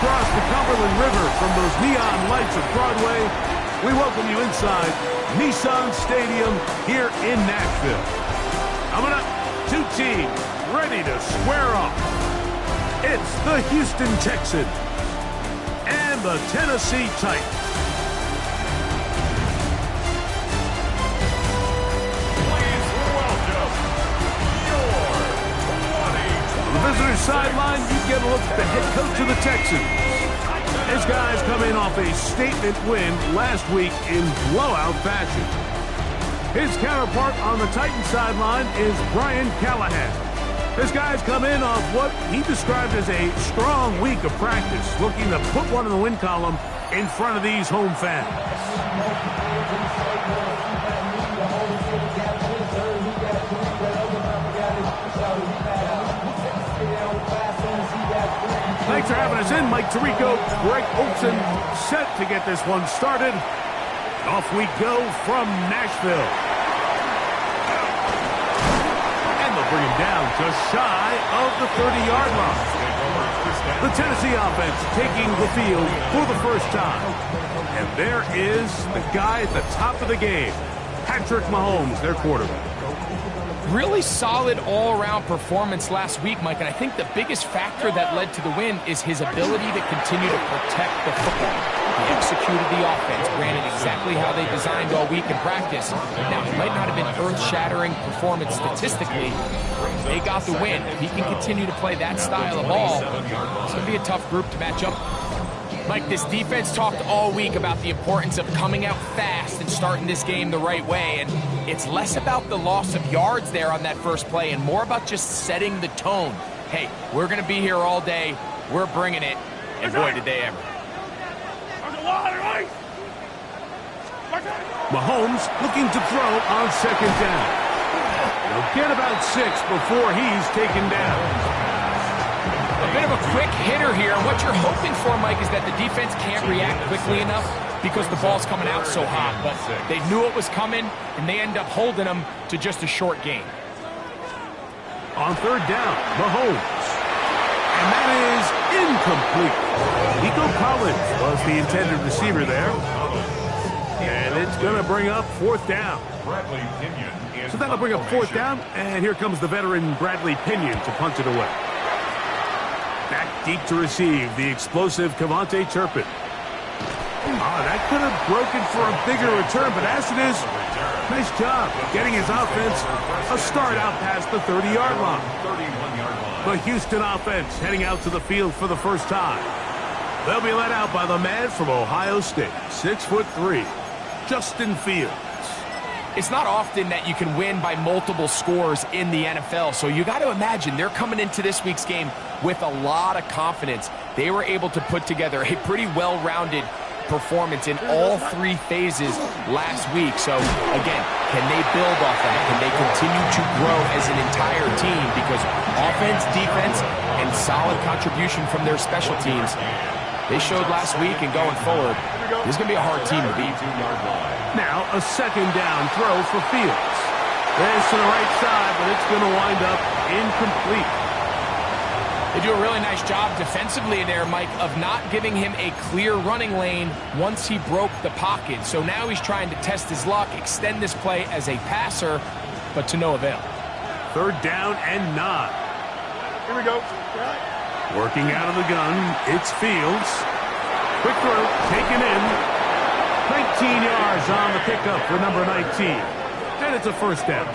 across the Cumberland River from those neon lights of Broadway, we welcome you inside Nissan Stadium here in Nashville. Coming up, two teams ready to square off. It's the Houston Texans and the Tennessee Titans. Please welcome your 2020. On the visitor's sideline, you get a look at the head coach of the Texans. His guys come in off a statement win last week in blowout fashion. His counterpart on the Titans sideline is Brian Callahan. His guys come in off what he described as a strong week of practice, looking to put one in the win column in front of these home fans. Thanks for having us in. Mike Tirico, Greg Olson, set to get this one started. Off we go from Nashville. And they'll bring him down just shy of the 30-yard line. The Tennessee offense taking the field for the first time. And there is the guy at the top of the game, Patrick Mahomes, their quarterback. Really solid all-around performance last week, Mike, and I think the biggest factor that led to the win is his ability to continue to protect the football. He executed the offense, ran it exactly how they designed all week in practice. Now, it might not have been earth-shattering performance statistically. They got the win. If he can continue to play that style of ball, it's going to be a tough group to match up. Mike, this defense talked all week about the importance of coming out fast and starting this game the right way, and it's less about the loss of yards there on that first play and more about just setting the tone. Hey, we're going to be here all day. We're bringing it, and boy, did they ever. Mahomes looking to throw on second down. He'll get about 6 before he's taken down. A bit of a quick hitter here. What you're hoping for, Mike, is that the defense can't react quickly enough because the ball's coming out so hot. But they knew it was coming, and they end up holding them to just a short gain. On third down, Mahomes. And that is incomplete. Nico Collins was the intended receiver there. And it's going to bring up fourth down. So that'll bring up fourth down, and here comes the veteran Bradley Pinion to punt it away. Back deep to receive, the explosive Cavante Turpin. That could have broken for a bigger return, but as it is, nice job getting his offense a start out past the 30-yard line. The Houston offense heading out to the field for the first time. They'll be led out by the man from Ohio State, 6'3", Justin Fields. It's not often that you can win by multiple scores in the NFL, so you got to imagine they're coming into this week's game with a lot of confidence. They were able to put together a pretty well-rounded performance in all 3 phases last week. So, again, can they build off that? Can they continue to grow as an entire team? Because offense, defense, and solid contribution from their special teams, they showed last week, and going forward, this is going to be a hard team to beat. Now a second down throw for Fields. There's to the right side, but it's going to wind up incomplete. They do a really nice job defensively there, Mike, of not giving him a clear running lane once he broke the pocket. So now he's trying to test his luck, extend this play as a passer, but to no avail. Third down and 9. Here we go. Working out of the gun, it's Fields. Quick throw, taken in. 19 yards on the pickup for number 19. And it's a first down.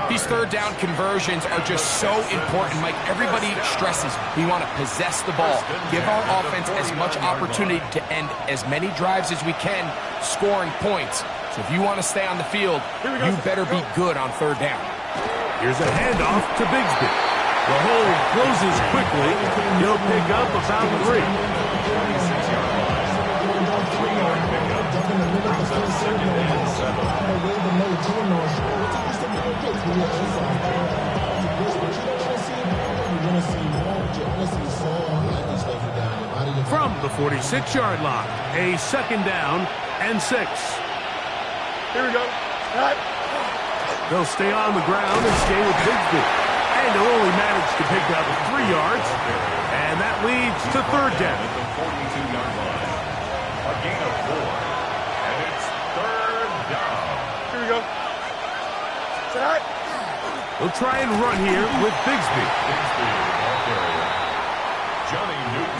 These third down conversions are just so important, Mike. Everybody stresses we want to possess the ball, give our offense as much opportunity to end as many drives as we can, scoring points. So if you want to stay on the field, you better be good on third down. Here's a handoff to Bigsby. The hole closes quickly. He'll pick up about 3. From the 46-yard line, a second down and 6. Here we go. They'll stay on the ground and stay with Bigsby. And he'll only manage to pick up 3 yards. And that leads to third down. At the 42-yard line. A gain of 4. And it's third down. Here we go. Sit high. They'll try and run here with Bigsby.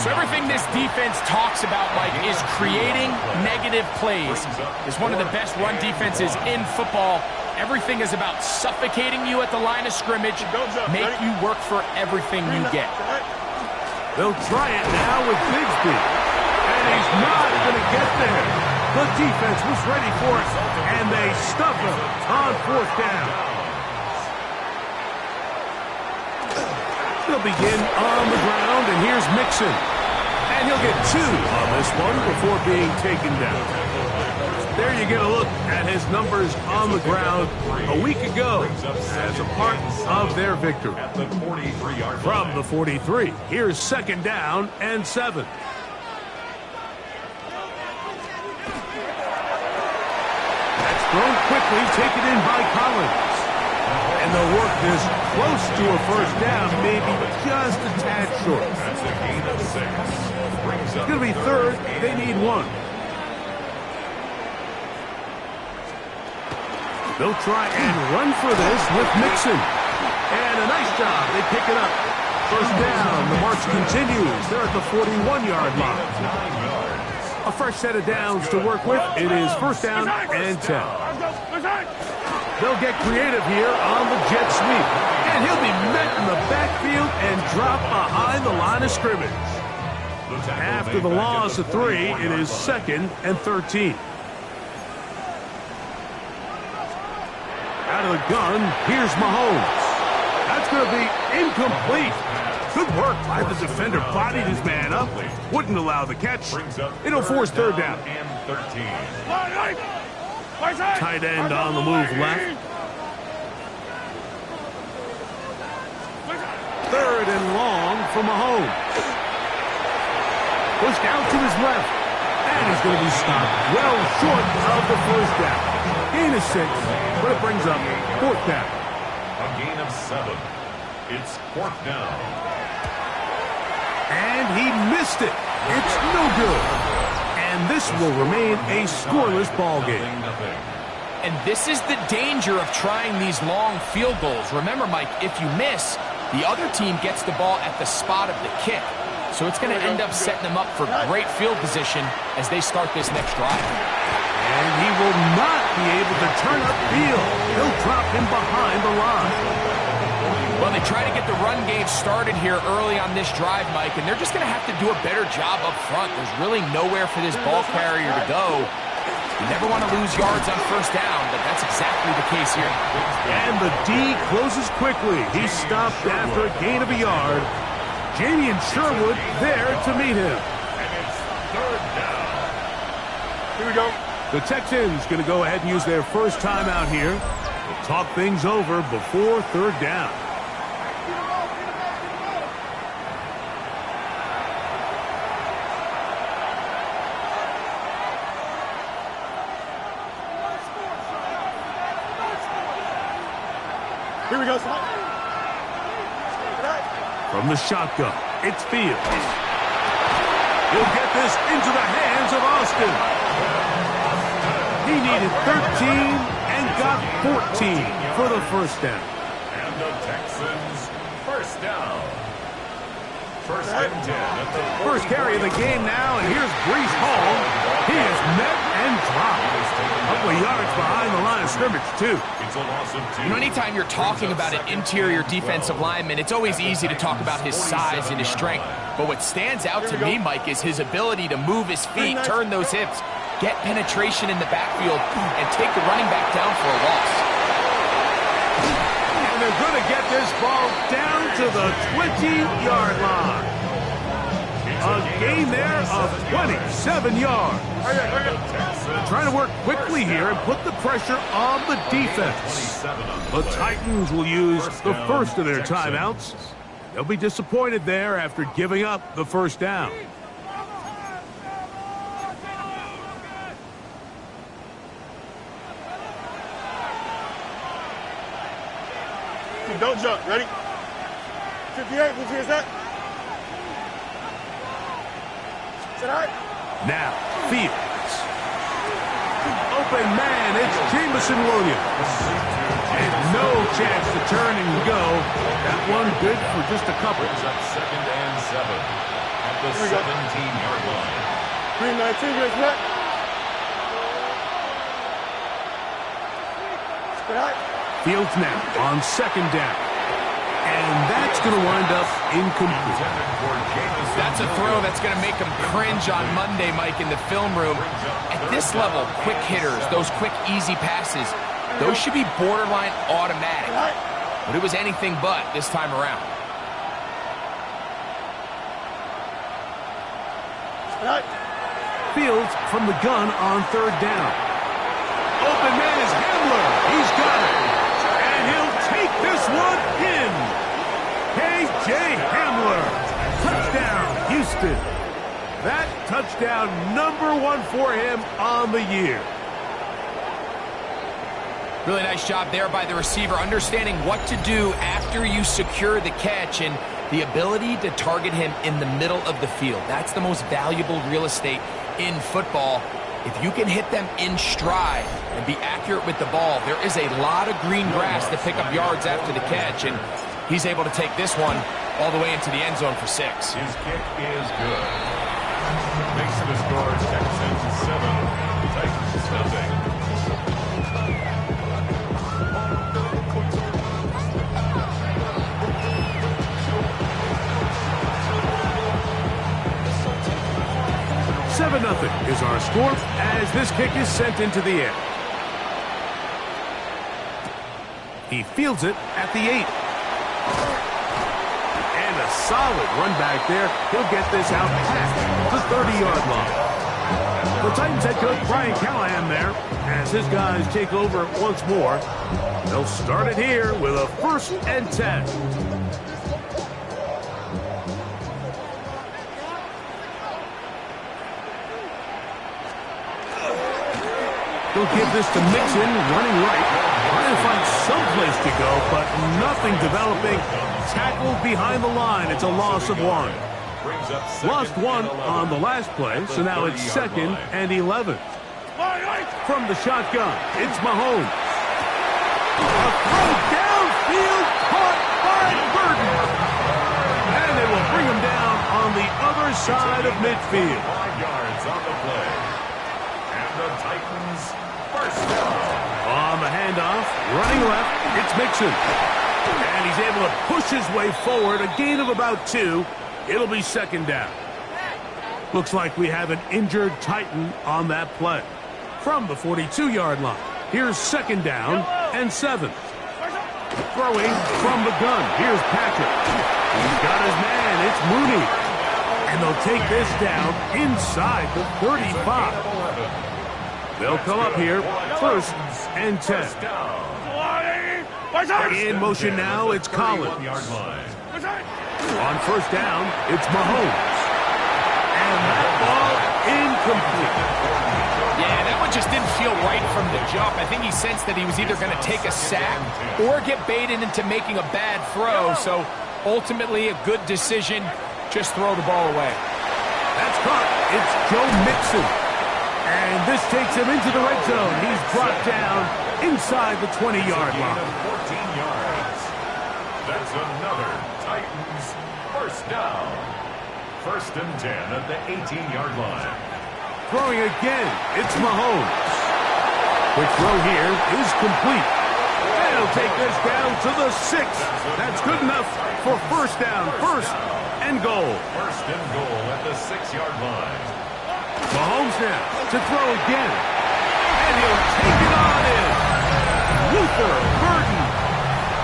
So everything this defense talks about, Mike, is creating negative plays. It's one of the best run defenses in football. Everything is about suffocating you at the line of scrimmage, make you work for everything you get. They'll try it now with Bigsby. And he's not going to get there. The defense was ready for it, and they stuff him on fourth down. They'll begin on the ground, and here's Mixon. And he'll get 2 on this one before being taken down. There you get a look at his numbers on the ground a week ago as a part of their victory. From the 43, here's second down and 7. That's thrown quickly, taken in by Collins. And they'll work this close to a first down, maybe just a tad short. That's a gain of 6. It's going to be third. They need 1. They'll try and run for this with Mixon. And a nice job. They pick it up. First down. The march continues. They're at the 41-yard line. A fresh set of downs to work with. It is first down and 10. They'll get creative here on the jet sweep. And he'll be met in the backfield and dropped behind the line of scrimmage. After the loss of 3, it is second and 13. Out of the gun, here's Mahomes. That's going to be incomplete. Good work by the defender. Bodied his man up. Wouldn't allow the catch. It'll force third down. Tight end on the move left. Third and long for Mahomes. Pushed out to his left. And he's going to be stopped well short of the first down. Gain of 6, but it brings up fourth down. A gain of 7. It's fourth down. And he missed it. It's no good. And this will remain a scoreless ball game. And this is the danger of trying these long field goals. Remember, Mike, if you miss, the other team gets the ball at the spot of the kick. So it's going to end up setting them up for great field position as they start this next drive. And he will not be able to turn upfield. They'll drop him behind the line. Well, they try to get the run game started here early on this drive, Mike, and they're just going to have to do a better job up front. There's really nowhere for this ball carrier to go. You never want to lose yards on first down, but that's exactly the case here. And the D closes quickly. He stopped after a gain of a yard. Jamie and Sherwood there to meet him. And it's third down. Here we go. The Texans going to go ahead and use their first timeout here. They'll talk things over before third down. Here we go, son. From the shotgun, it's Fields. He'll get this into the hands of Austin. He needed 13 and got 14 for the first down. And the Texans first down. First and 10 at the First carry of the game now, and here's Breece Hall. He is met and dropped. A couple of yards behind the line of scrimmage, too. It's a loss of 2. You know, anytime you're talking about an interior defensive lineman, it's always easy to talk about his size and his strength. But what stands out to me, Mike, is his ability to move his feet, turn those hips, get penetration in the backfield, and take the running back down for a loss. And they're going to get this ball down to the 20-yard line. A gain there of 27 yards. Trying to work quickly here and put the pressure on the defense. The Titans will use the first of their timeouts. They'll be disappointed there after giving up the first down. Don't jump. Ready? 58, move here, set. Set out. Now, Fields. Open man, it's Jameson Williams. And no chance to turn and go. That one good for just a couple. Brings up 2nd and 7 at the 17-yard line. 319, guys, set. Set out. Fields now on 2nd down. And that's going to wind up incomplete. That's a throw that's going to make him cringe on Monday, Mike, in the film room. At this level, quick hitters, those quick, easy passes, those should be borderline automatic. But it was anything but this time around. Fields from the gun on 3rd down. Open man is Hamler. He's got it. And he'll take this one in. K.J. Hamler. Touchdown, Houston. That touchdown #1 for him on the year. Really nice job there by the receiver, understanding what to do after you secure the catch and the ability to target him in the middle of the field. That's the most valuable real estate in football. If you can hit them in stride and be accurate with the ball, there is a lot of green grass to pick up yards after the catch, and he's able to take this one all the way into the end zone for 6. His kick is good. Makes it a score, Texans 7, Titans nothing. Nothing is our score as this kick is sent into the air. He fields it at the 8. And a solid run back there. He'll get this out past the 30-yard line. The Titans head coach Brian Callahan there as his guys take over once more. They'll start it here with a 1st and 10. They'll give this to Mixon, running right, trying to find some place to go, but nothing developing. Tackled behind the line. It's a loss of 1. Lost 1 on the last play, so now it's 2nd and 11. From the shotgun, it's Mahomes. A throw downfield, caught by Burton. And they will bring him down on the other side of midfield. 5 yards on the play. And the Titans first down. On the handoff, running left, it's Mixon. And he's able to push his way forward, a gain of about 2. It'll be 2nd down. Looks like we have an injured Titan on that play. From the 42-yard line, here's 2nd down and 7. Throwing from the gun, here's Patrick. He's got his man, it's Mooney. And they'll take this down inside the 35. They'll come up here, 1st and 10. In motion now, it's Collins. On 1st down, it's Mahomes. And that ball incomplete. Yeah, that one just didn't feel right from the jump. I think he sensed that he was either going to take a sack or get baited into making a bad throw. So ultimately a good decision. Just throw the ball away. That's caught. It's Joe Mixon. And this takes him into the red zone. He's brought down inside the 20-yard line. 14 yards. That's another Titans first down. 1st and 10 at the 18-yard line. Throwing again, it's Mahomes. Quick throw here is complete. And he'll take this down to the 6. That's good enough for 1st down, 1st and goal. 1st and goal at the 6-yard line. Mahomes now to throw again. And he'll take it on in. Luther Burton.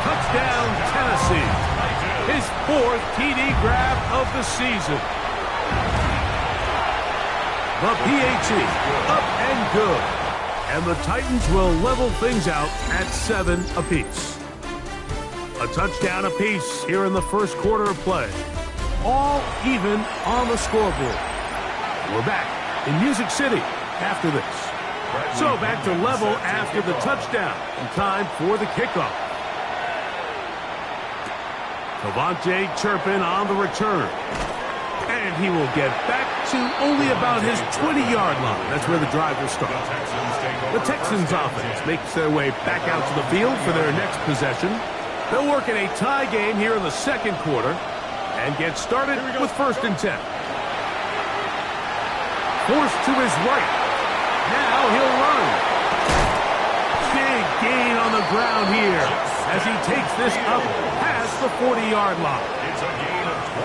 Touchdown, Tennessee. His 4th TD grab of the season. The PAT up and good. And the Titans will level things out at 7 apiece. A touchdown apiece here in the 1st quarter of play. All even on the scoreboard. We're back in Music City after this. So back to level after the touchdown. And time for the kickoff. Cavante Turpin on the return. And he will get back to only about his 20-yard line. That's where the drive will start. The Texans offense makes their way back out to the field for their next possession. They'll work in a tie game here in the second quarter and get started with 1st and 10. Forced to his right. Now he'll run. Big gain on the ground here as he takes this up past the 40-yard line.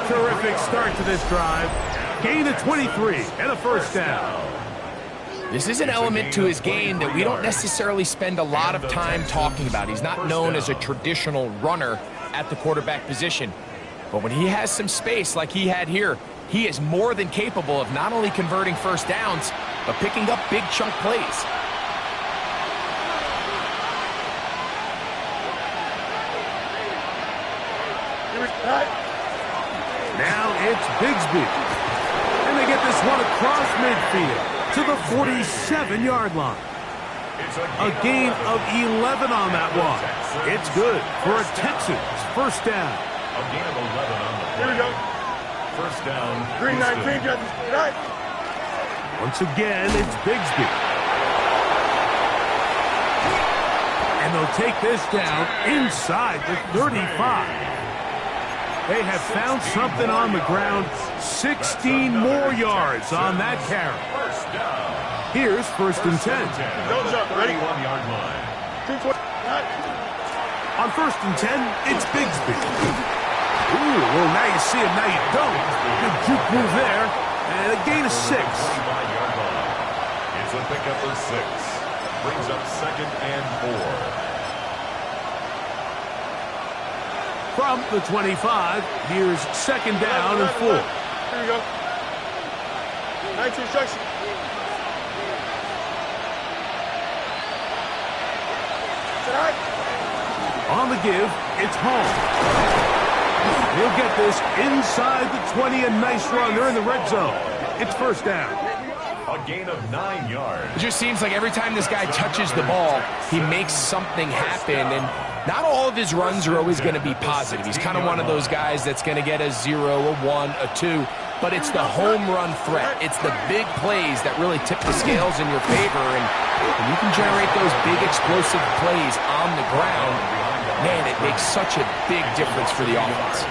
Terrific start to this drive. Gain of 23 and a 1st down. This is an element to his game that we don't necessarily spend a lot of time talking about. He's not known as a traditional runner at the quarterback position. But when he has some space like he had here, he is more than capable of not only converting 1st downs, but picking up big chunk plays. Now it's Bigsby. And they get this one across midfield to the 47-yard line. A gain of 11 on that one. It's good for a Texans 1st down. A gain of 11 on the play. Here we go. 1st down. 3-19, judges. Good night. Once again, it's Bigsby. And they'll take this down inside the 35. They have found something on the ground. 16 more yards on that carry. Here's 1st and 10. Don't jump. Ready? 31-yard line. 220. On 1st and 10, it's Bigsby. Ooh, well, now you see him, now you don't. Good juke move there. And a gain of 6. 35-yard line. It's a pickup of 6. Brings up 2nd and 4. From the 25, here's 2nd down and 4. Here we go. 19 instruction. On the give, it's home. He'll get this inside the 20, a nice run. They're in the red zone. It's 1st down. A gain of 9 yards. It just seems like every time this guy touches the ball, he makes something happen. And not all of his runs are always going to be positive. He's kind of one of those guys that's going to get a 0, a 1, a 2. But it's the home run threat. It's the big plays that really tip the scales in your favor. And when you can generate those big explosive plays on the ground, man, it makes such a big difference for the offense.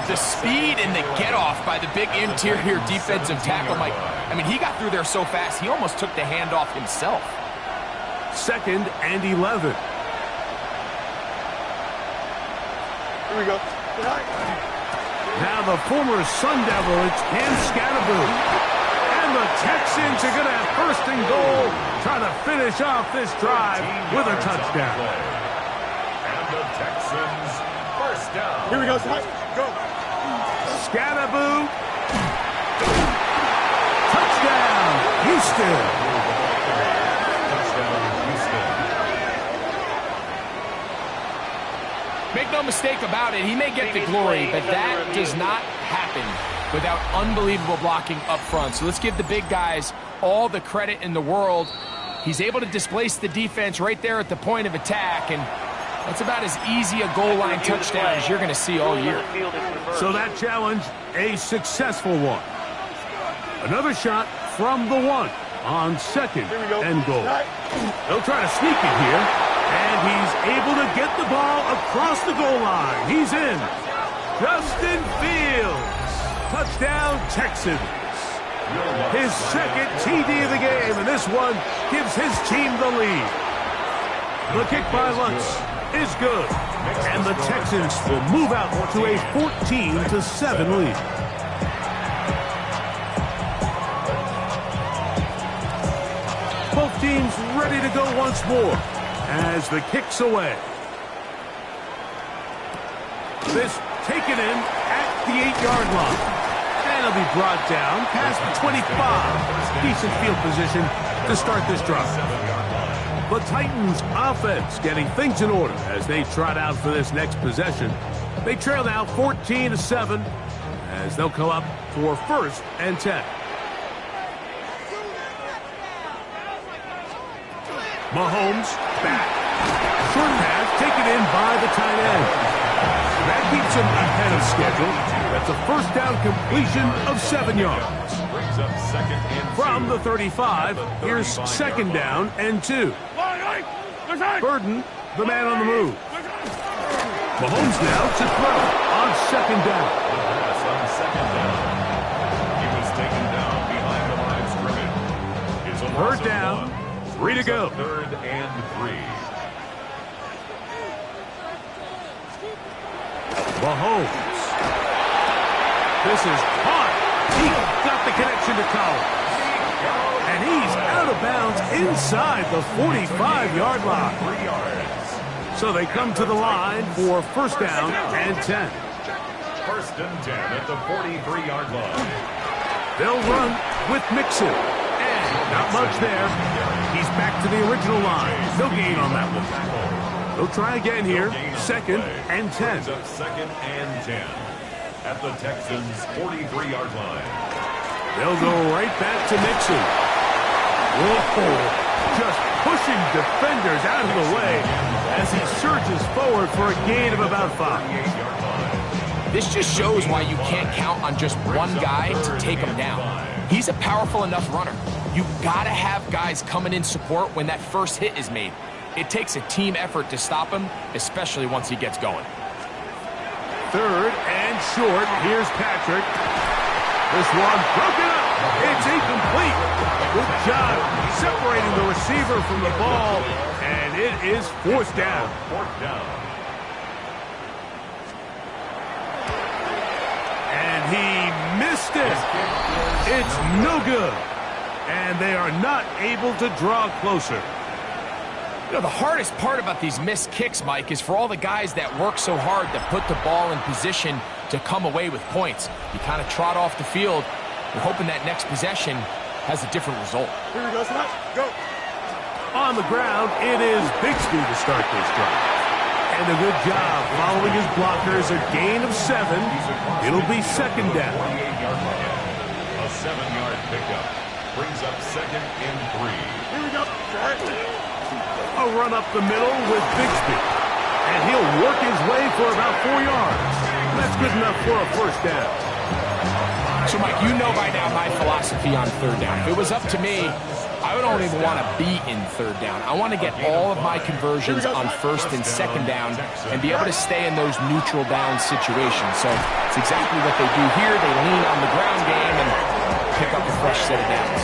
The speed and the get-off by the big interior defensive tackle, Mike. I mean, he got through there so fast, he almost took the handoff himself. 2nd and 11. Here we go. Now the former Sun Devil, it's Cam Scatterboot. And the Texans are going to have 1st and goal, trying to finish off this drive with a touchdown. And the Texans 1st down. Here we go, son. Go. Scatterboot. Touchdown, Houston. Make no mistake about it, he may get the glory, but that does not happen without unbelievable blocking up front. So let's give the big guys all the credit in the world. He's able to displace the defense right there at the point of attack, and that's about as easy a goal line touchdown as you're going to see all year. So that challenge, a successful one. Another shot from the 1 on 2nd and goal. They'll try to sneak it here, and he's able to get the ball across the goal line. He's in. Justin Fields. Touchdown, Texans. His 2nd TD of the game, and this one gives his team the lead. The kick by Lutz is good, and the Texans will move out to a 14-7 lead. Both teams ready to go once more as the kick's away. This taken in at the 8-yard line. And it'll be brought down past the 25. Decent field position to start this drive. The Titans offense getting things in order as they trot out for this next possession. They trail now 14-7 as they'll come up for 1st and 10. Mahomes back. Short pass taken in by the tight end. That keeps him ahead of schedule. That's a first down completion of 7 yards. Brings up second and 2. From the 35, here's second down and 2. Burden, the man on the move. Mahomes now to throw on second down. Pass on second down. He was taken down behind the line of scrimmage. It's a loss Third of down, 1. 3 to go. Third and 3. Mahomes. This is caught. He got the connection to Collins. And he's out of bounds inside the 45-yard line. 3 yards. So they come to the line for first down and 10. First and 10 at the 43-yard line. They'll run with Mixon. And not much there. He's back to the original line. No gain on that one. They'll try again here. Second and 10. Brings up second and 10 at the Texans' 43-yard line. They'll go right back to Mixon. Whoa. Just pushing defenders out of the way as he surges forward for a gain of about 5. This just shows why you can't count on just one guy to take him down. He's a powerful enough runner. You've got to have guys coming in support when that first hit is made. It takes a team effort to stop him, especially once he gets going. Third and short. Here's Patrick. This one broken up. It's incomplete. Good job separating the receiver from the ball, and it is fourth down. Fourth down. And he missed it. It's no good. And they are not able to draw closer. You know, the hardest part about these missed kicks, Mike, is for all the guys that work so hard to put the ball in position to come away with points. You kind of trot off the field. You're hoping that next possession has a different result. Here we go, Scott. Go. On the ground, it is Bixby to start this drive. And a good job following his blockers. A gain of 7. It'll be second down. 48-yard line. A 7-yard pickup. Brings up second and 3. Here we go. A run up the middle with Bixby. And he'll work his way for about 4 yards. That's good enough for a first down. So, Mike, you know by now my philosophy on third down. If it was up to me, I don't even want to be in third down. I want to get all of my conversions on first and second down and be able to stay in those neutral down situations. So it's exactly what they do here. They lean on the ground game and pick up a fresh set of downs.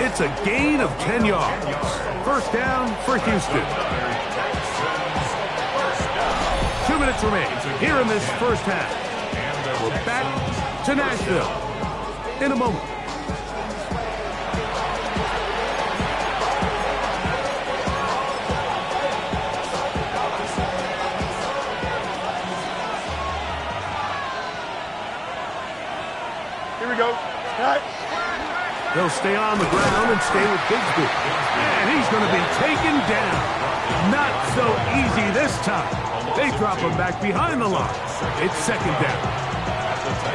It's a gain of 10 yards. First down for Houston. 2 minutes remain here in this first half. We're back to Nashville in a moment. Here we go. Cut. They'll stay on the ground and stay with Bixby. And he's going to be taken down. Not so easy this time. They drop him back behind the line. It's second down.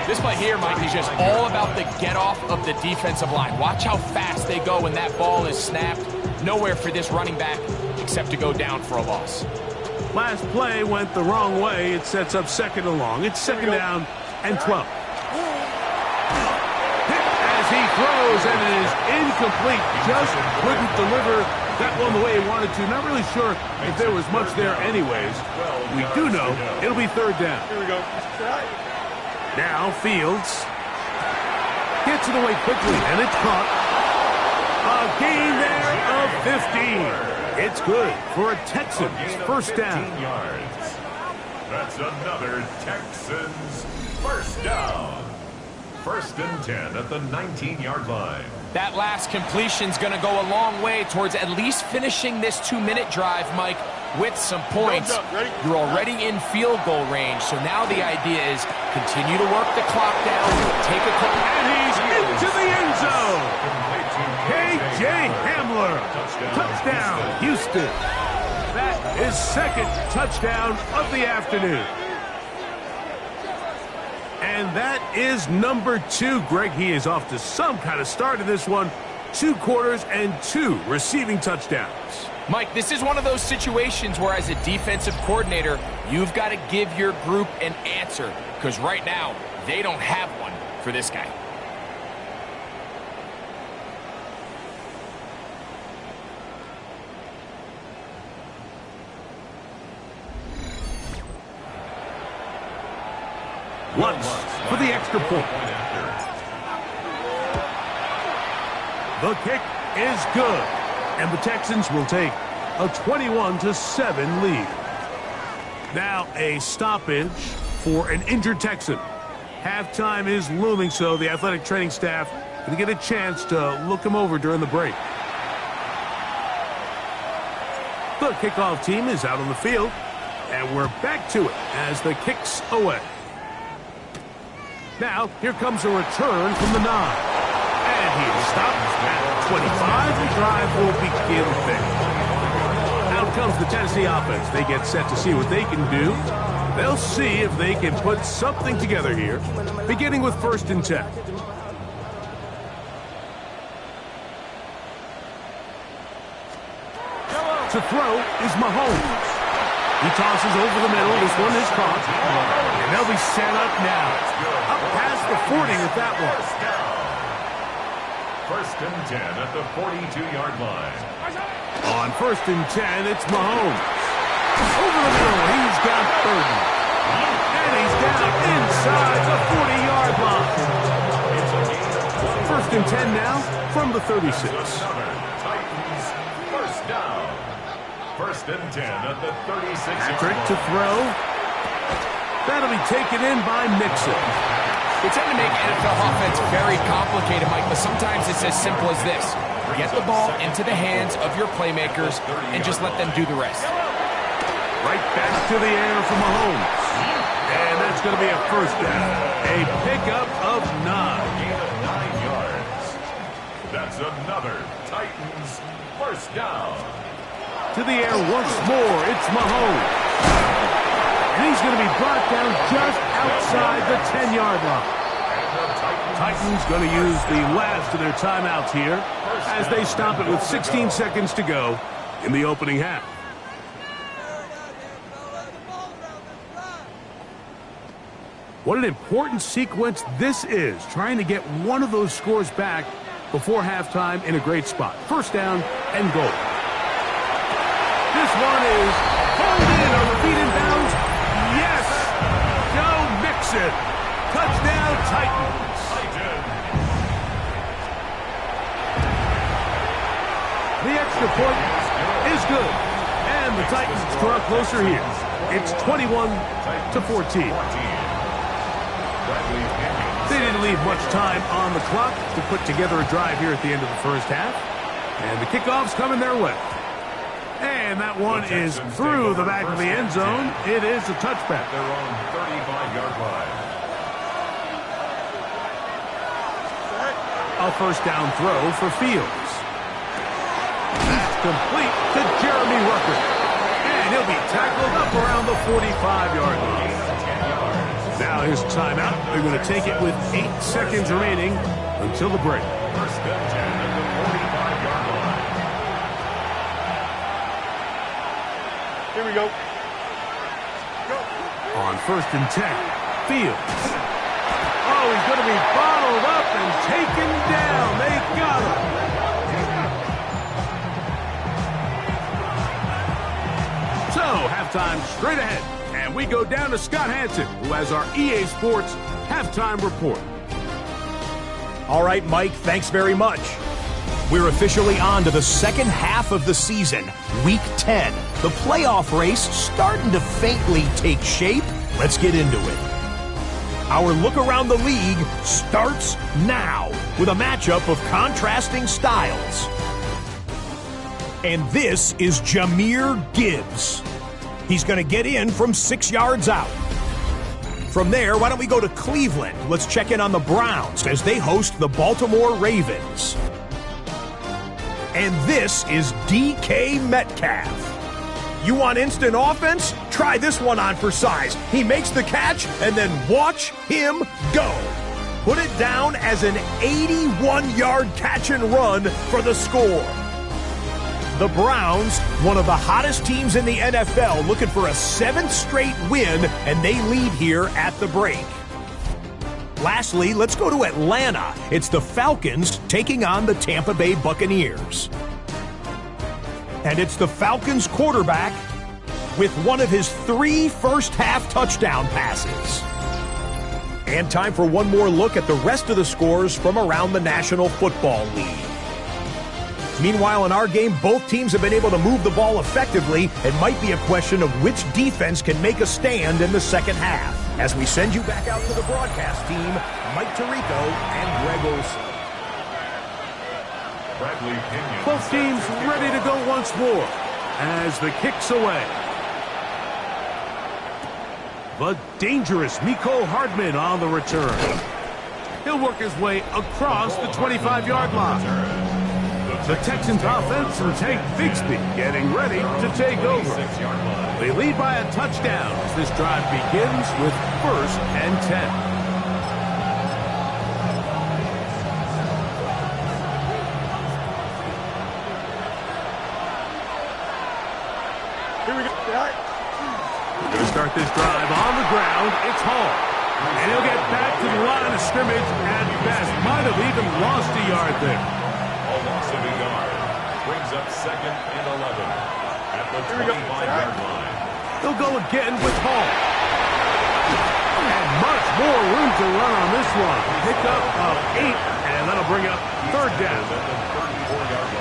This play here, Mike, is just all about the get-off of the defensive line. Watch how fast they go when that ball is snapped. Nowhere for this running back except to go down for a loss. Last play went the wrong way. It sets up second and long. It's second down and 12. As he throws, and it is incomplete. Just couldn't deliver that one the way he wanted to. Not really sure if there was much there anyways. We do know it'll be third down. Here we go. Now Fields gets it away quickly, and it's caught. A gain there of 15. It's good for a Texans first down. Yards. That's another Texans first down. First and 10 at the 19-yard line. That last completion's going to go a long way towards at least finishing this 2-minute drive, Mike, with some points. You're already in field goal range, so now the idea is continue to work the clock down, take a couple, and he's into the end zone. K.J. Hamler, touchdown, Houston. That is second touchdown of the afternoon. And that is number 2. Greg, he is off to some kind of start in this one. 2 quarters and 2 receiving touchdowns. Mike, this is one of those situations where as a defensive coordinator, you've got to give your group an answer, because right now, they don't have one for this guy. Lutz for the extra point. The kick is good, and the Texans will take a 21-7 lead. Now a stoppage for an injured Texan. Halftime is looming, so the athletic training staff going to get a chance to look him over during the break. The kickoff team is out on the field, and we're back to it as the kick's away. Now, here comes a return from the 9. And he is stopped at 25. The drive will begin there. Out comes the Tennessee offense. They get set to see what they can do. They'll see if they can put something together here, beginning with 1st and 10. To throw is Mahomes. He tosses over the middle. This one is caught. And they'll be set up now. Up past the 40 with that one. 1st and 10 at the 42-yard line. On 1st and 10, it's Mahomes. Over the middle, he's got 30. And he's down inside the 40-yard line. 1st and 10 now from the 36. Titans, 1st down. 1st and 10 at the 36. Trick to throw. That'll be taken in by Mixon. They tend to make NFL offense very complicated, Mike, but sometimes it's as simple as this. Get the ball into the hands of your playmakers and just let them do the rest. Right back to the air from Mahomes. And that's going to be a 1st down. A pickup of 9. Gain of 9 yards. That's another Titans 1st down. To the air once more, it's Mahomes. And he's going to be brought down just outside the 10-yard line. Titans going to use the last of their timeouts here as they stop it with 16 seconds to go in the opening half. What an important sequence this is, trying to get one of those scores back before halftime in a great spot. 1st down and goal. This one is pulled in on the feet in bounds. Yes! Go Mixon. Touchdown Titans. The extra point is good. And the Titans draw closer here. It's 21-14. They didn't leave much time on the clock to put together a drive here at the end of the 1st half. And the kickoff's coming their way. And that one is through the back of the end zone. It is a touchback. Their own 35-yard line. A 1st down throw for Fields. That's complete to Jeremy Rucker. And he'll be tackled up around the 45-yard line. Now his timeout. They're going to take it with 8 seconds remaining until the break. 1st and 10 at the 45-yard line. Here we go. On 1st and 10, Fields. Oh, he's going to be bottled up and taken down. They got him. So, halftime straight ahead. And we go down to Scott Hansen, who has our EA Sports halftime report. All right, Mike, thanks very much. We're officially on to the 2nd half of the season, Week 10. The playoff race starting to faintly take shape. Let's get into it. Our look around the league starts now with a matchup of contrasting styles. And this is Jahmyr Gibbs. He's going to get in from 6 yards out. From there, why don't we go to Cleveland? Let's check in on the Browns as they host the Baltimore Ravens. And this is DK Metcalf. You want instant offense? Try this one on for size. He makes the catch, and then watch him go. Put it down as an 81-yard catch and run for the score. The Browns, one of the hottest teams in the NFL, looking for a 7th straight win, and they lead here at the break. Lastly, let's go to Atlanta. It's the Falcons taking on the Tampa Bay Buccaneers. And it's the Falcons quarterback with one of his 3 first-half touchdown passes. And time for one more look at the rest of the scores from around the National Football League. Meanwhile, in our game, both teams have been able to move the ball effectively. It might be a question of which defense can make a stand in the second half. As we send you back out to the broadcast team, Mike Tirico and Greg Olson. Both teams ready to go once more as the kick's away. The dangerous Mecole Hardman on the return. He'll work his way across the 25-yard line. The Texans offense and Tank Bigsby getting ready to take over. They lead by a touchdown as this drive begins with 1st and 10. Going to start this drive on the ground. It's Hall. And he'll get back to the line of scrimmage at best. Might have even lost a yard there. A loss of a yard. Brings up 2nd and 11 at the 25-yard line. They'll go again with Hall. And much more room to run on this one. Pick up of 8, and that'll bring up 3rd down.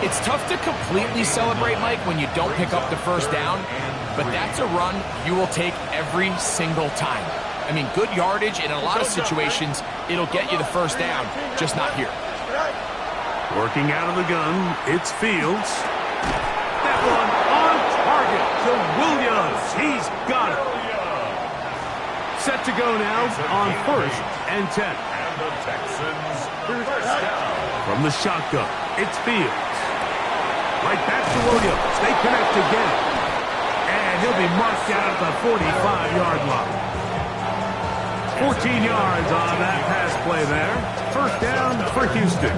It's tough to completely celebrate, Mike, when you don't pick up the first down, but that's a run you will take every single time. I mean, good yardage, and in a lot of situations, it'll get you the first down, just not here. Working out of the gun, it's Fields. That one on target to Williams. He's got it. Set to go now on 1st and 10. And the Texans first down. From the shotgun, it's Fields. Right back to Williams. They connect again. And he'll be marked out at the 45-yard line. 14 yards on that pass play there. 1st down for Houston.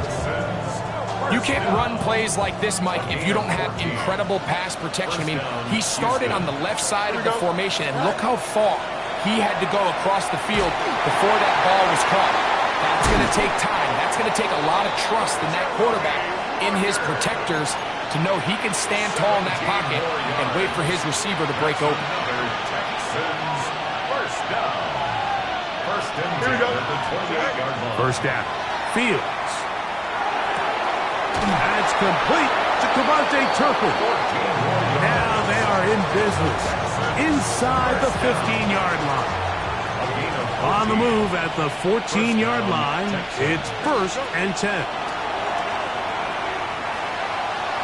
You can't run plays like this, Mike, if you don't have incredible pass protection. I mean, he started on the left side of the formation, and look how far he had to go across the field before that ball was caught. That's going to take time. That's going to take a lot of trust in that quarterback, in his protectors, to know he can stand tall in that pocket and wait for his receiver to break open. Texans first down. 1st and 10 at the 28-yard line. 1st down. Fields. That's complete to Cavante Turpin. Now they are in business inside the 15-yard line. On the move at the 14-yard line, it's 1st and 10.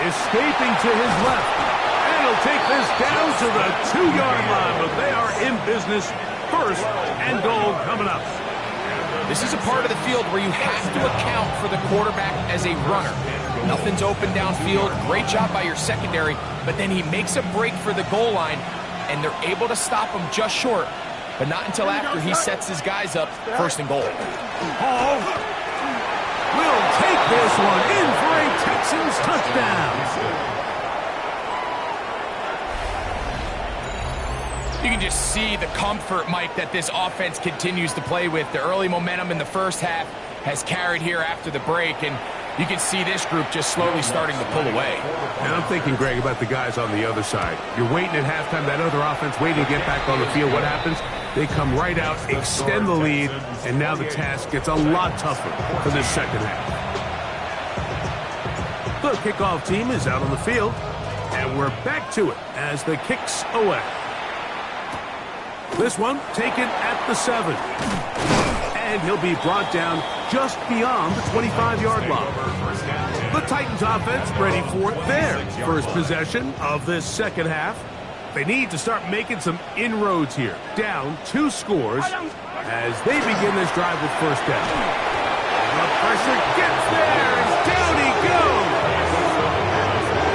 Escaping to his left. And he'll take this down to the 2-yard line, but they are in business. 1st and goal coming up. This is a part of the field where you have to account for the quarterback as a runner. Nothing's open downfield. Great job by your secondary, but then he makes a break for the goal line, and they're able to stop him just short, but not until after he sets his guys up 1st and goal. Hall will take this one in for a Texans touchdown. You can just see the comfort, Mike, that this offense continues to play with. The early momentum in the first half has carried here after the break, and you can see this group just slowly starting to pull away. And I'm thinking, Greg, about the guys on the other side. You're waiting at halftime, that other offense waiting to get back on the field. What happens? They come right out, extend the lead, and now the task gets a lot tougher for this second half. The kickoff team is out on the field, and we're back to it as the kick's away. This one taken at the 7. And he'll be brought down just beyond the 25-yard line. The Titans offense ready for their first possession of this second half. They need to start making some inroads here. Down 2 scores as they begin this drive with 1st down. And the pressure gets there as down he goes.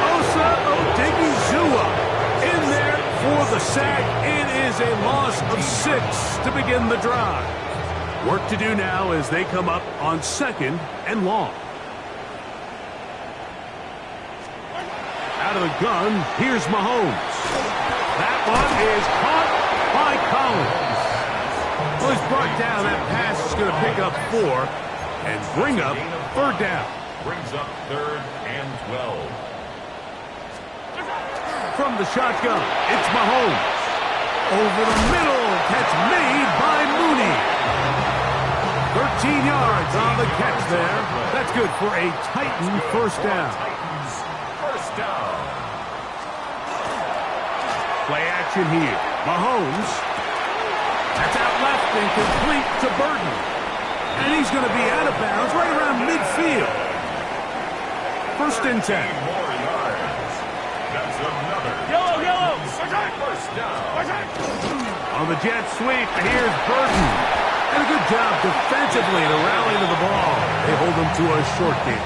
Osa Odigizua in there for the sack. It is a loss of 6 to begin the drive. Work to do now as they come up on 2nd and long. Out of the gun, here's Mahomes. That one is caught by Collins. Well, he's brought down. That pass is going to pick up 4 and bring up third down. Brings up 3rd and 12. From the shotgun, it's Mahomes. Over the middle, catch made by Mooney. 13 yards on the catch there. That's good for a Titan first down. Titans first down. Play action here. Mahomes. That's out left and complete to Burton. And he's going to be out of bounds right around midfield. First and 10. More yards. That's another. Yellow. First down. On the jet sweep, and here's Burton. And a good job defensively to rally to the ball. They hold him to a short game.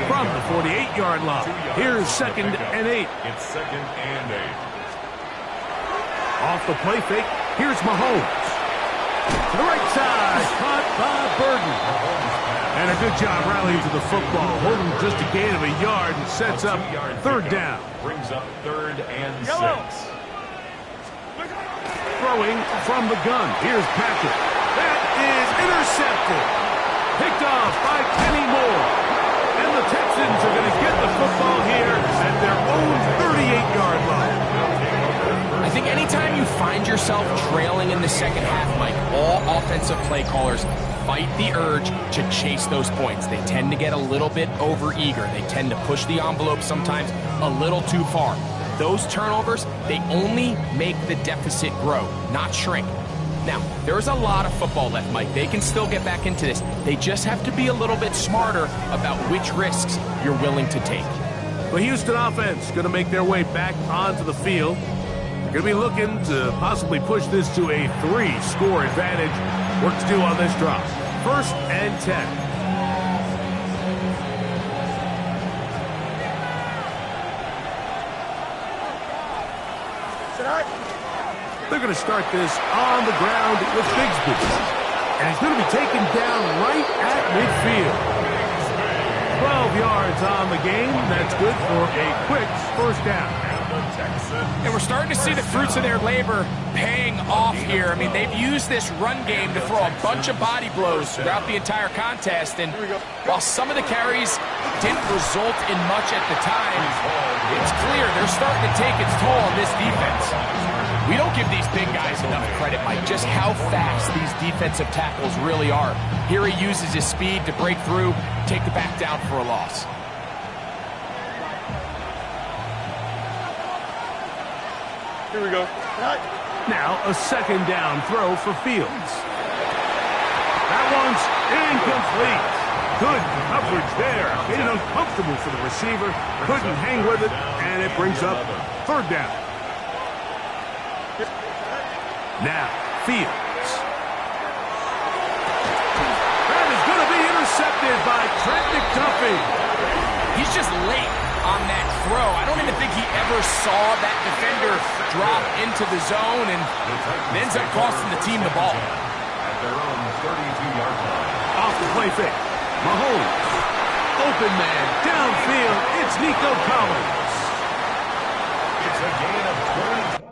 From the 48-yard line, here's 2nd and 8. It's 2nd and 8. Off the play fake, here's Mahomes. To the right side, caught by Burton. And a good job rallying to the football. Holding just a gain of a yard and sets up third down. Brings up 3rd and 6. Throwing from the gun, here's Patrick. That is intercepted. Picked off by Kenny Moore. And the Texans are going to get the football here at their own 38-yard line. I think anytime you find yourself trailing in the second half, Mike, all offensive play callers fight the urge to chase those points. They tend to get a little bit overeager. They tend to push the envelope sometimes a little too far. Those turnovers, they only make the deficit grow, not shrink. Now, there's a lot of football left, Mike. They can still get back into this. They just have to be a little bit smarter about which risks you're willing to take. The Houston offense going to make their way back onto the field. They're going to be looking to possibly push this to a 3-score advantage. Work to do on this drive. 1st and 10. They're going to start this on the ground with Bigsby. And he's going to be taken down right at midfield. 12 yards on the game. That's good for a quick first down. And we're starting to see the fruits of their labor paying off here. I mean, they've used this run game to throw a bunch of body blows throughout the entire contest. And while some of the carries didn't result in much at the time, it's clear they're starting to take its toll on this defense. We don't give these big guys enough credit, Mike, just how fast these defensive tackles really are. Here he uses his speed to break through, take the back down for a loss. Here we go. Now a 2nd down throw for Fields. That one's incomplete. Good coverage there. Made it uncomfortable for the receiver. Couldn't hang with it, and it brings up 3rd down. Now, Fields. That is going to be intercepted by Trent McDuffie. He's just late on that throw. I don't even think he ever saw that defender drop into the zone and ends up costing the team the ball. At their own 32-yard line. Off the play fake. Mahomes. Open man. Downfield. It's Nico Collins. It's a gain of 20.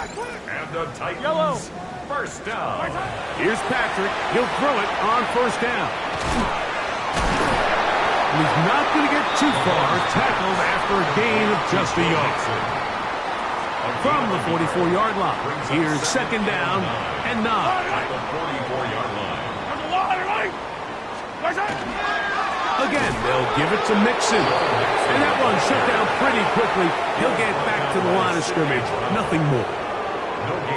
And the Titans, first down. Here's Patrick. He'll throw it on first down. He's not going to get too far. Tackled after a gain of just a yard. From the 44-yard line. Here's second down and 9. At the 44-yard line. Again, they'll give it to Mixon. And that one shut down pretty quickly. He'll get back to the line of scrimmage. Nothing more.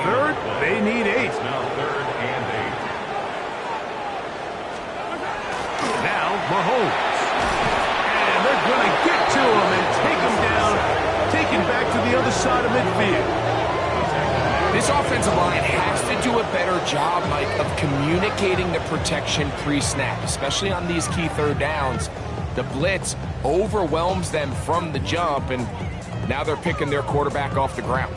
Third, they need 8. Now third and 8. Now, Mahomes. And they're going to get to him and take him down, taken back to the other side of midfield. This offensive line has to do a better job, Mike, of communicating the protection pre-snap, especially on these key third downs. The blitz overwhelms them from the jump, and now they're picking their quarterback off the ground.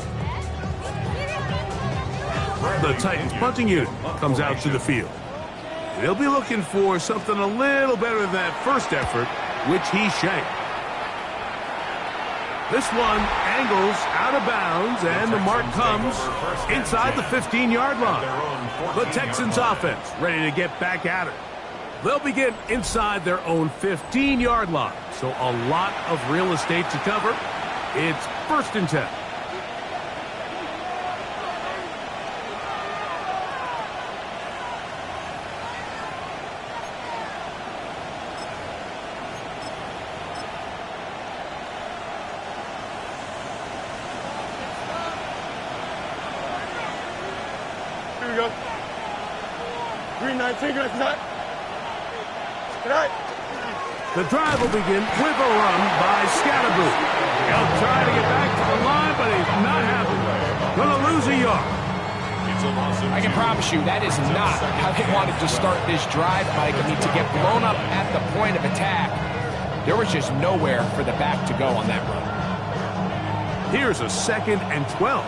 The Titans punting unit comes out to the field. They'll be looking for something a little better than that first effort, which he shanked. This one angles out of bounds, and the mark comes inside the 15-yard line. The Texans offense ready to get back at it. They'll begin inside their own 15-yard line, so a lot of real estate to cover. It's first and 10. Here we go. 319, good night. Good night. The drive will begin with a run by Scatterboo. He'll try to get back to the line, but he's not happy. Gonna lose a yard. I can promise you that is not how they wanted to start this drive, Mike. I mean, to get blown up at the point of attack, there was just nowhere for the back to go on that run. Here's a second and 12.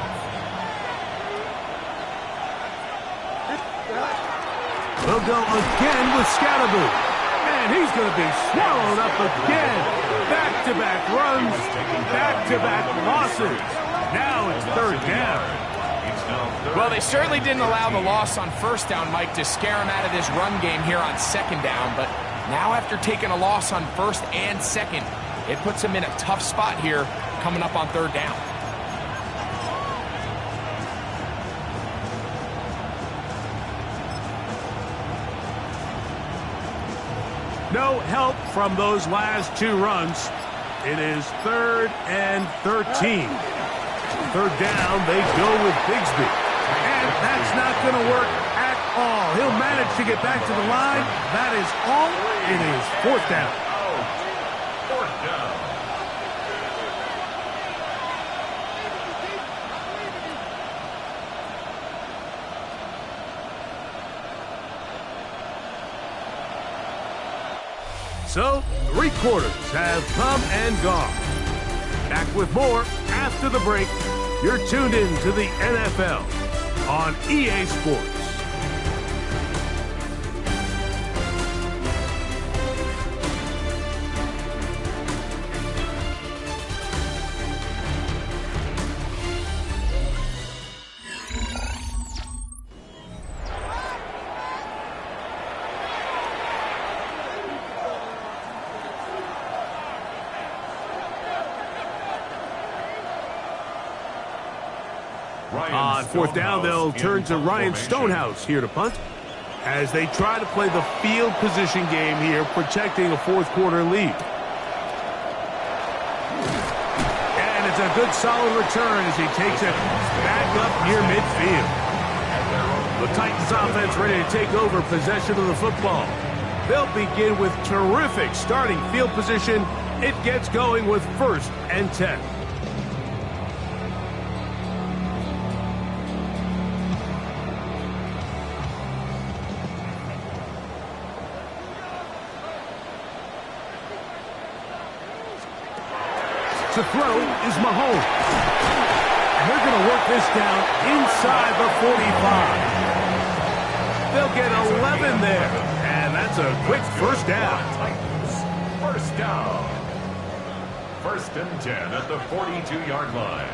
They'll go again with Scatterboo. And he's going to be swallowed up again. Back-to-back runs, back-to-back losses. Now it's third down. Well, they certainly didn't allow the loss on first down, Mike, to scare him out of this run game here on second down. But now after taking a loss on first and second, it puts him in a tough spot here coming up on third down. No help from those last two runs. It is third and 13. Third down, they go with Bigsby. And that's not going to work at all. He'll manage to get back to the line. That is all. It is fourth down. Fourth down. So, 3 quarters have come and gone. Back with more after the break. You're tuned in to the NFL on EA Sports. On fourth down, they'll turn to Ryan Stonehouse here to punt as they try to play the field position game here, protecting a fourth quarter lead. And it's a good solid return as he takes it back up near midfield. The Titans offense ready to take over possession of the football. They'll begin with terrific starting field position. It gets going with first and 10. To throw is Mahomes. And they're going to work this down inside the 45. They'll get 11 there. And that's a quick first down. First down. First and 10 at the 42-yard line.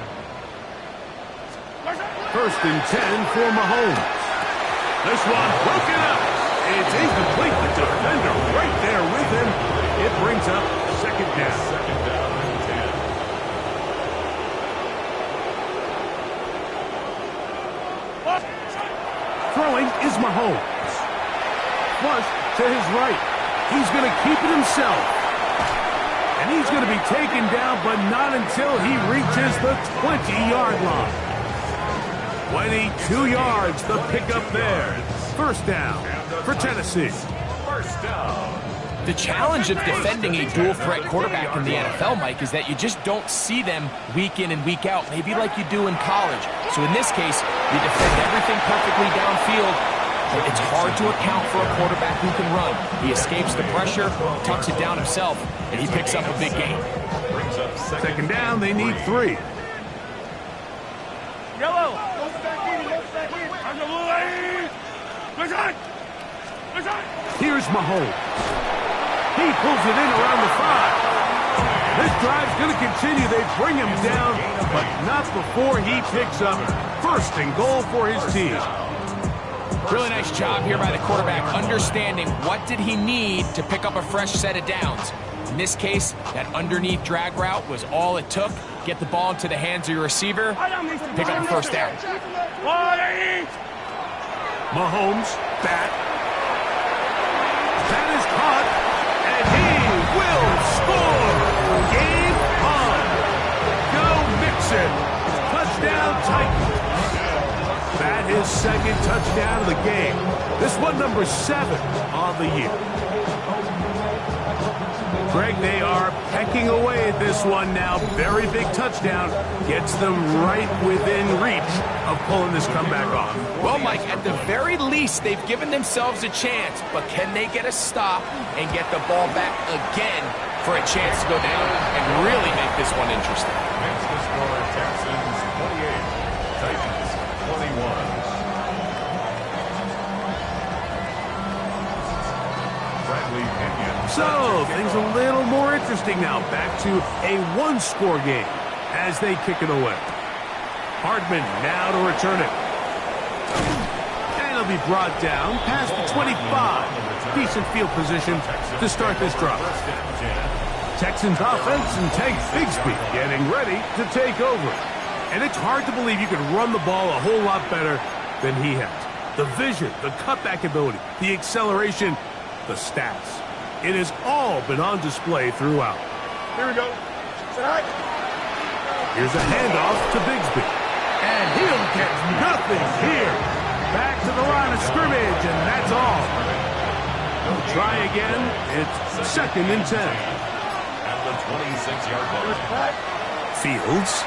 first and 10 for Mahomes. This one broken up. It's incomplete. The defender right there with him. It brings up second down. Second down and 10. Throwing is Mahomes. Flush to his right. He's going to keep it himself. And he's going to be taken down, but not until he reaches the 20-yard line. 22 yards, the pickup there. First down for Tennessee. First down. The challenge of defending a dual-threat quarterback in the NFL, Mike, is that you just don't see them week in and week out, maybe like you do in college. So in this case, you defend everything perfectly downfield. It's hard to account for a quarterback who can run. He escapes the pressure, tucks it down himself, and he picks up a big gain. Second down, they need 3. Yellow. Here's Mahomes. He pulls it in around the 5. This drive's going to continue. They bring him down, but not before he picks up first and goal for his team. Really nice job here by the quarterback, understanding what did he need to pick up a fresh set of downs. In this case, that underneath drag route was all it took. Get the ball into the hands of your receiver, pick up a first down. Mahomes, bat. That is caught, and he will score. Game on. Go Mixon. Touchdown Titans. That is second touchdown of the game. This one number 7 on the year. Greg, they are pecking away at this one now. Very big touchdown. Gets them right within reach of pulling this comeback off. Well, Mike, at the very least, they've given themselves a chance. But can they get a stop and get the ball back again for a chance to go down and really make this one interesting? Makes the score Texans 28, Titans 21. So, things a little more interesting now. Back to a one-score game as they kick it away. Hardman now to return it. And he'll be brought down past the 25. Decent field position to start this drive. Texans offense and Tank Bigsby getting ready to take over. And it's hard to believe you can run the ball a whole lot better than he has. The vision, the cutback ability, the acceleration, the stats. It has all been on display throughout. Here we go. Here's a handoff to Bigsby. And he'll get nothing here. Back to the line of scrimmage, and that's all. Try again. It's second and 10. At the 26-yard line. Fields.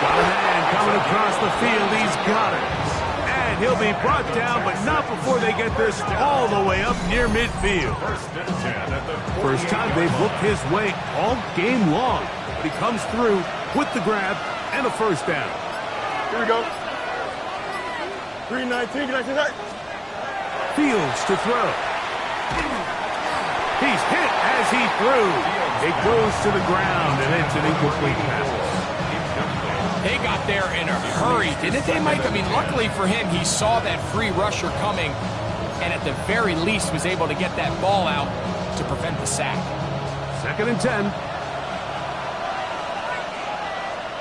Got a man coming across the field. He's got it. And he'll be brought down, but not before they get this all the way up near midfield. First time they've looked his way all game long. But he comes through with the grab and a first down. Here we go. 3-19. Fields to throw. He's hit as he threw. It goes to the ground, and it's an incomplete pass. They got there in a hurry, didn't they, Mike? I mean, luckily for him, he saw that free rusher coming and at the very least was able to get that ball out to prevent the sack. Second and 10.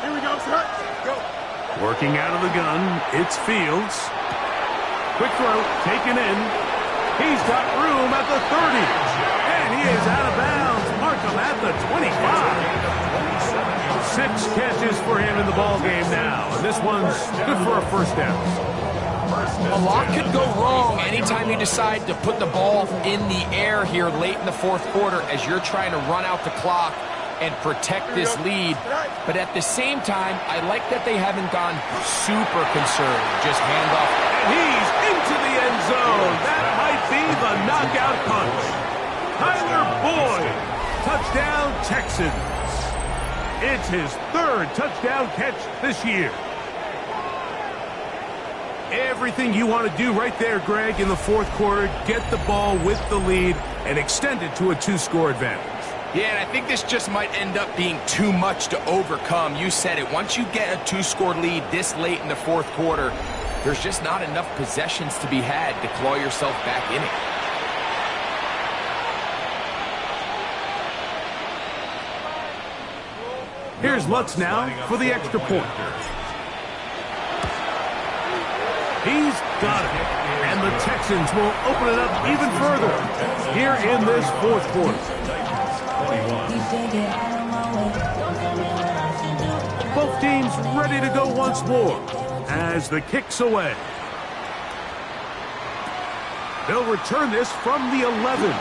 Here we go, sir. Go. Working out of the gun, it's Fields. Quick throw, taken in. He's got room at the 30. And he is out of bounds. Mark him at the 25. 6 catches for him in the ball game now. And this one's good for a first down. A lot could go wrong anytime you decide to put the ball in the air here late in the fourth quarter as you're trying to run out the clock and protect this lead. But at the same time, I like that they haven't gone super conservative. Just hand off. And he's into the end zone. That might be the knockout punch. Tyler Boyd. Touchdown, Texans. It's his 3rd touchdown catch this year. Everything you want to do right there, Greg, in the fourth quarter. Get the ball with the lead and extend it to a 2-score advantage. Yeah, and I think this just might end up being too much to overcome. You said it. Once you get a 2-score lead this late in the fourth quarter, there's just not enough possessions to be had to claw yourself back in it. Here's Lutz now for the extra point. He's got it. And the Texans will open it up even further here in this fourth quarter. Both teams ready to go once more as the kick's away. They'll return this from the 11.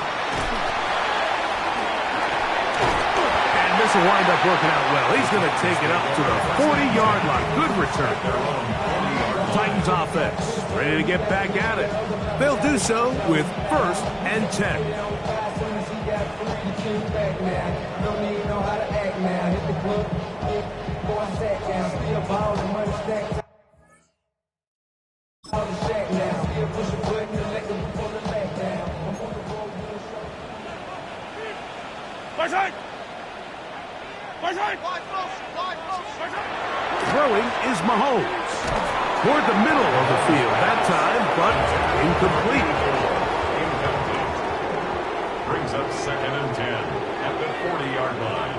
And this will wind up working out well. He's going to take it up to the 40-yard line. Good return. Titans offense ready to get back at it. They'll do so with 1st and 10. Throwing is Mahomes. Toward the middle of the field that time, but incomplete. Brings up 2nd and 10 at the 40-yard line.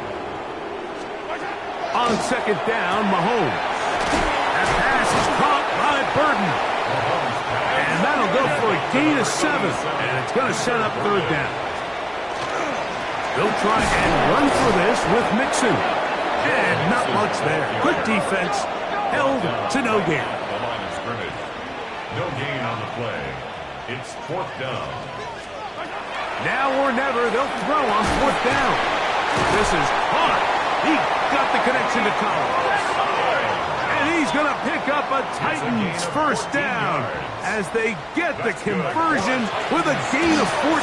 On 2nd down, Mahomes. That pass is caught by Burden. And that'll go for a gain of 7. And it's going to set up 3rd down. They'll try and run for this with Mixon. And not much there. Good defense. Held to no gain. No gain on the play. It's 4th down. Now or never, they'll throw on 4th down. This is hard. He got the connection to Collins. And he's going to pick up a Titans 1st down as they get the conversion with a gain of 14.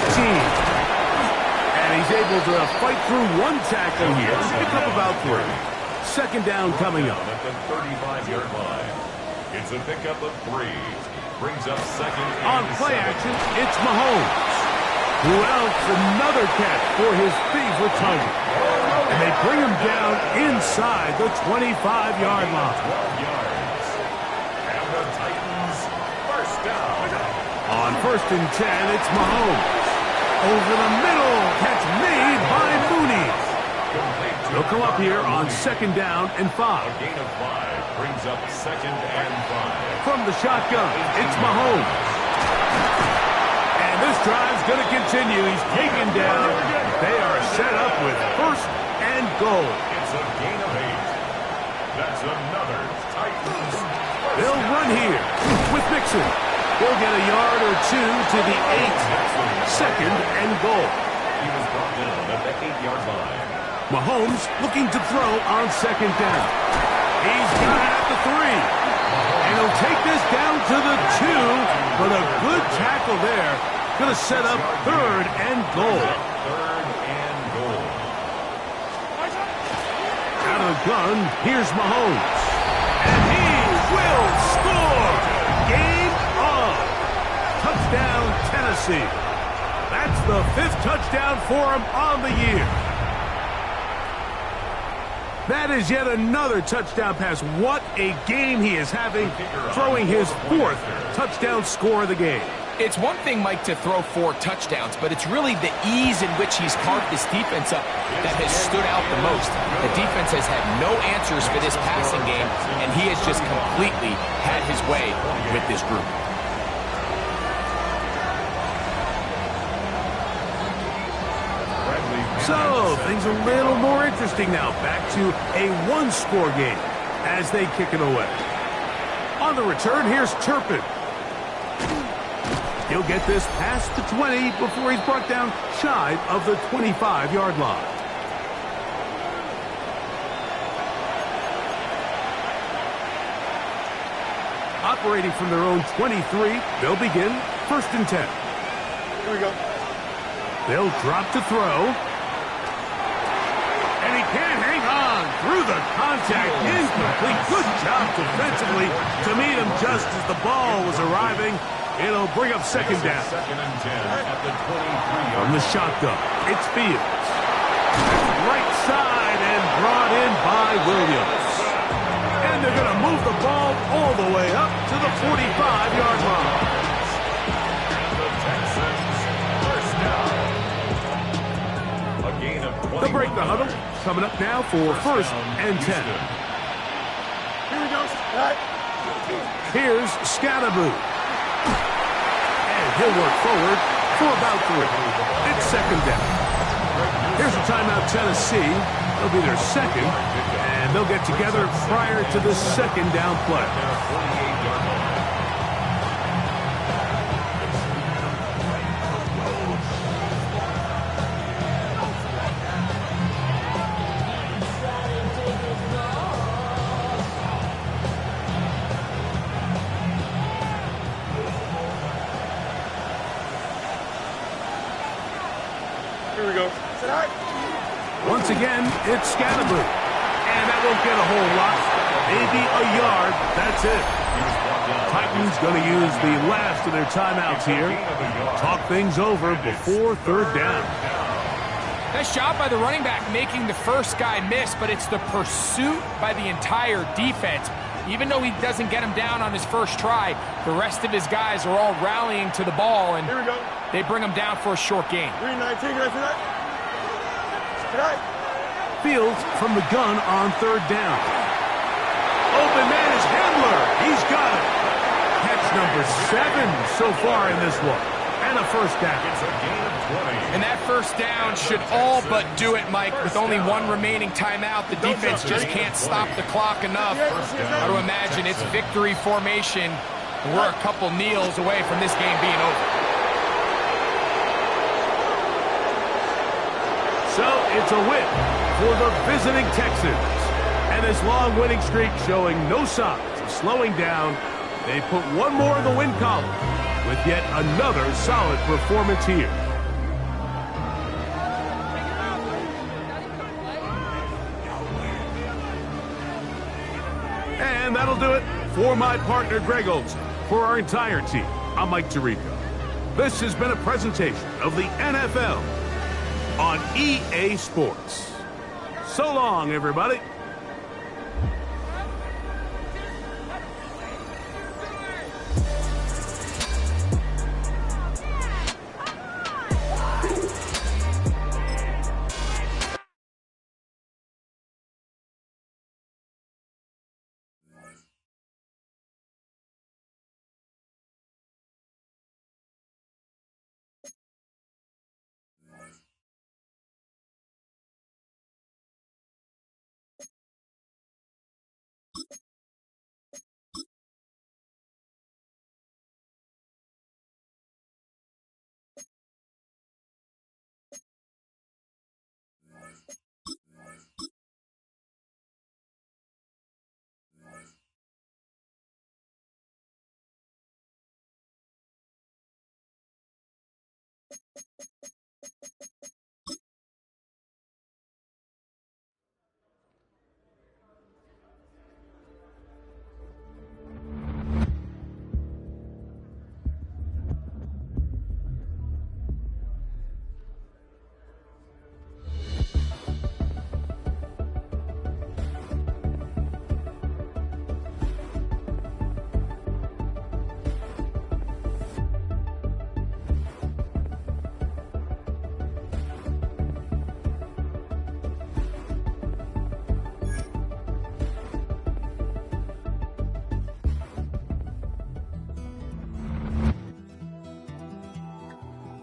And he's able to fight through 1 tackle here and pick up about 3. 2nd down coming up. At the 35-yard line. It's a pickup of 3. Brings up 2nd. On play action, it's Mahomes. Who else? Another catch for his favorite target. And they bring him down inside the 25-yard line. 12 yards. And the Titans 1st down. On 1st and 10, it's Mahomes. Over the middle, catch made by Mooney. They'll come up here on 2nd down and 5. A gain of 5 brings up 2nd and 5. From the shotgun, it's Mahomes. And this drive's going to continue. He's taken down. They are set up with 1st and goal. It's a gain of 8. That's another Titans. They'll run here with Mixon. They'll get a yard or 2 to the 8. 2nd and goal. He was brought down at the 8-yard line. Mahomes looking to throw on 2nd down. He's got it at the 3. And he'll take this down to the 2. But a good tackle there. Going to set up 3rd and goal. 3rd and goal. Out of the gun, here's Mahomes. And he will score. Game on. Touchdown, Tennessee. That's the 5th touchdown for him on the year. That is yet another touchdown pass. What a game he is having, throwing his 4th touchdown score of the game. It's one thing, Mike, to throw 4 touchdowns, but it's really the ease in which he's carved this defense up that has stood out the most. The defense has had no answers for this passing game, and he has just completely had his way with this group. So, things a little more interesting now. Back to a 1-score game as they kick it away. On the return, here's Turpin. He'll get this past the 20 before he's brought down shy of the 25-yard line. Operating from their own 23, they'll begin 1st and 10. Here we go. They'll drop to throw. And he can't hang on through the contact. Incomplete. Good job defensively to meet him just as the ball was arriving. It'll bring up 2nd down. 2nd and 10 at the 23-yard From the shotgun, it's Fields. inside and brought in by Williams. And they're going to move the ball all the way up to the 45-yard line. The Texans, first down. A gain of 21. They'll break the huddle. Coming up now for first and 10. Here we go. Right. Here's Scadaboo. And he'll work forward for about 3. It's second down. Here's a timeout, Tennessee. It'll be their second, and they'll get together prior to the second down play. Here we go. Once again, it's Scadaboo. And that won't get a whole lot. Maybe a yard. That's it. Titans going to use the last of their timeouts here. Talk things over before third down. Nice job by the running back making the first guy miss, but it's the pursuit by the entire defense. Even though he doesn't get him down on his first try, the rest of his guys are all rallying to the ball, and Here we go. they bring him down for a short gain. 319. Can I see that? Right. Fields from the gun on third down. Open man is Handler. He's got it. Catch number 7 so far in this one. And a first down. It's a gain of 20. And that first down should all but do it, Mike. With only one remaining timeout, the defense just can't stop the clock enough. How to imagine it's victory formation. We're a couple kneels away from this game being over. So it's a win for the visiting Texans. And this long winning streak showing no signs of slowing down. They put one more in the win column with yet another solid performance here. And that'll do it for my partner Greg Olson. For our entire team, I'm Mike Tirico. This has been a presentation of the NFL on EA Sports. So long, everybody.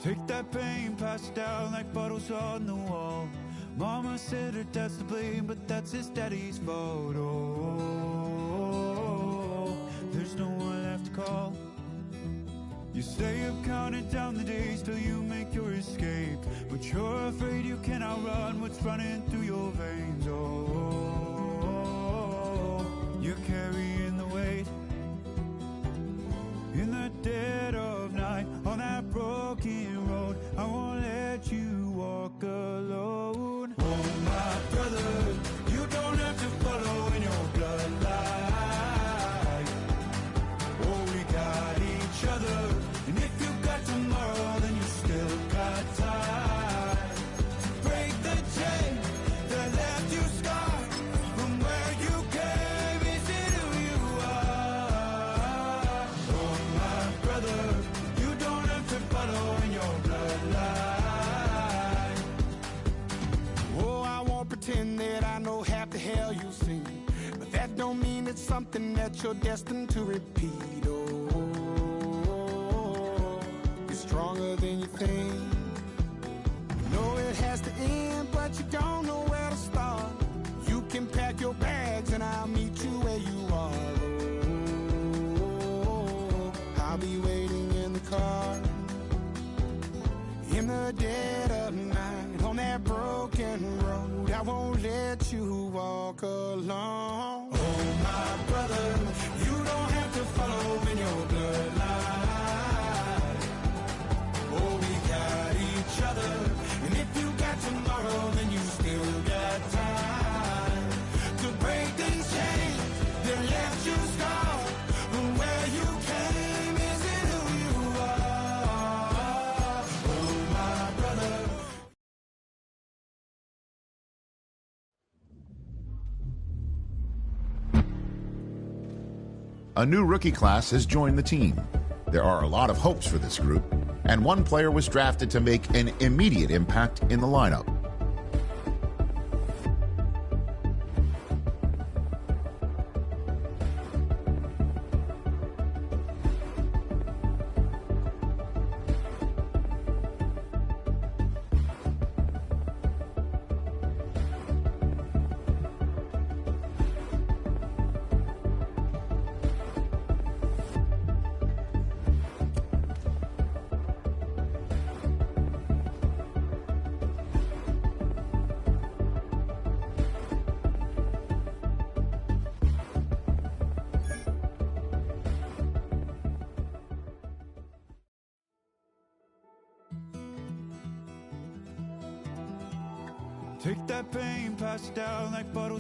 Take that pain, pass it down like bottles on the wall. Mama said her dad's to blame, but that's his daddy's fault. Oh, there's no one left to call. You stay up counting down the days till you make your escape, but you're afraid you cannot run what's running through your veins. Oh, you're carrying the weight in the dead of night on that broken road. I won't let you walk alone. Oh, my brother, you don't have to follow in your bloodline. Oh, we got each other, and if you got tomorrow, then you still got time to break the chain that I know half the hell you've seen, but that don't mean it's something that you're destined to repeat. Oh, you're stronger than you think. You know it has to end, but you don't know where to start. You can pack your bags and I'll meet you where you are. Oh, I'll be waiting in the car in the dead of night on that broken road. I won't let you walk alone. Oh, my brother, you don't have to follow in your bloodline. Oh, we got each other, and if you got tomorrow, then you still got time to break these chains that left you scarred. From where you came isn't who you are. Oh, my brother. A new rookie class has joined the team. There are a lot of hopes for this group, and one player was drafted to make an immediate impact in the lineup. Take that pain, pass it down like bottles